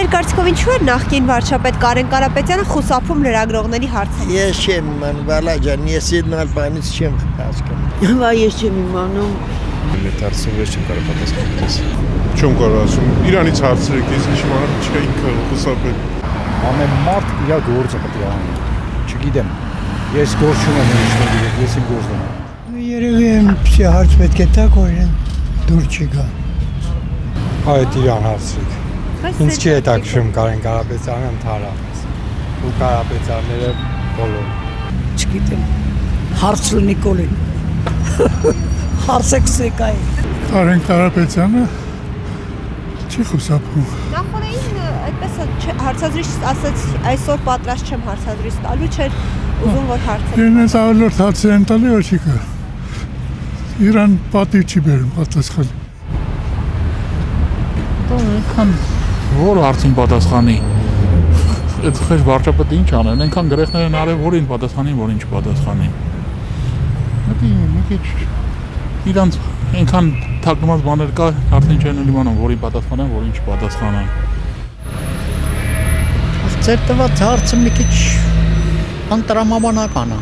Ձեր կարծիքով ինչու է նախկին վարչապետ Կարեն Կարապետյանը խուսափում լրագրողների հարցերից։ Ես չեմ իմանում, Վալա ջան, ես իդնալ բանից չեմ հասկանում։ Վայ, ես չեմ իմանում։ Այդ հարցով ես չեմ կարող պատասխանել։ Չեմ կարող ասում, իրանից հարցրեք, ես իմանամ չէ ինքը խուսափել։ Ամեն մարդ իր գործը պետք է անի։ Չգիտեմ։ Ես գործ չունեմ, ես իմ գործն եմ։ Երևի այնպիսի հարց պետք է տակ, որ դուր չգա։ Այդ իրան հարցրեք։ Ինձ չի հետաքրքրում Կարեն Կարապետյանը ընդհանրապես։ Ու Կարապետյանները բոլոր։ Չգիտեմ։ Հարց լինի կոլին։ Հարցեք սեկայ։ Կարեն Կարապետյանը չի խուսափում։ Նախորդին այդպես հարցազրույց ասաց, այսօր պատրաստ չեմ հարցազրույց տալու, չէր ուզում որ հարցեր։ Իրենից ավելորդ հարցեր են տալի, որ չի կա։ Իրան պատիվ չի բերում պատասխան։ Որ հարցին պատասխանի։ Այդ խես վարչապետը ինչ անեն, այնքան գրեխներ են արել, որին պատասխանի, որ ինչ պատասխանի։ Մի քիչ իրանց այնքան թաքնված բաներ կա, արդեն չեն իմանում, որին պատասխանեն, որ ինչ պատասխանեն։ Ձեր տված հարցը մի քիչ անտրամաբանական է։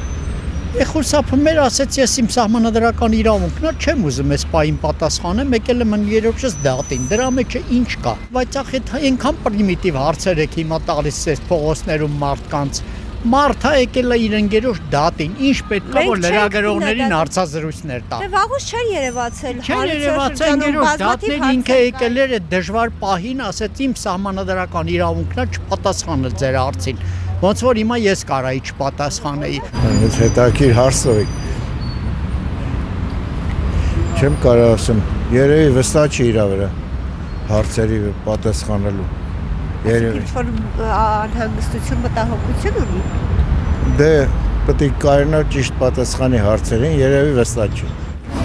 Խուսափում էր, ասեց ես իմ սահմանադրական իրավունքն է, չեմ ուզում այս պահին պատասխանեմ, եկել եմ երբշս դատին, դրա մեջ ինչ կա։ Բայց այնքան պրիմիտիվ հարցեր եք հիմա տալիս ես փողոցներում մարդկանց։ Մարդը եկել է իր ընկերոջ դատին, ինչ պետք է որ լրագրողներին հարցազրույցներ տա։ Դե վաղուց չեն երևացել։ Չեն երևացել ընկերոջ դատին, ինքը եկել էր այդ դժվար պահին, ասեց իմ սահմանադրական իրավունքն է չպատասխանել ձեր հարցին։ Ոնց որ հիմա ես կարայի չպատասխանեի։ Այդ հետաքրքիր հարց տվեք։ Չեմ կարող ասեմ, երևի վստահ չի իր վրա հարցերի պատասխանելու։ Երևի։ Ինչ-որ անհանգստություն, մտահոգություն ունի։ Դե պետք է կարողանա ճիշտ պատասխանի հարցերին, երևի վստահ չի։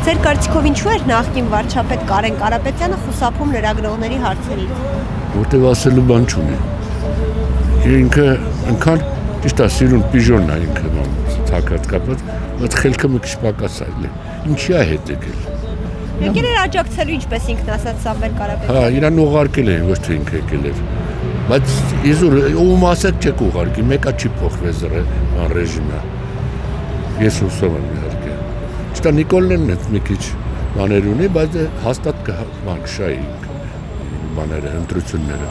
Ձեր կարծիքով ինչու էր նախկին վարչապետ Կարեն Կարապետյանը խուսափում լրագրողների հարցերից։ Որտեվ ասելու բան չունի։ Ինքը այնքան ճիշտ է սիրուն պիժոնն է ինքը թակած կապած, բայց խելքը մի քիչ պակաս է։ Ինչի է հետ եկել։ Եկել էր աջակցելու ինչպես ինքն ասաց Սամվել Կարապետյանը։ Հա, իրան ուղարկել են, ոչ թե ինքը եկել էր։ Բայց իզուր ում ասած չեք ուղարկի, մեկը չի փոխվել ռեժիմը։ Ես հուսով եմ իհարկե։ Չտա Նիկոլն էլ մի քիչ բաներ ունի, բայց հաստատ կհաշայի բաները, ընտրությունները։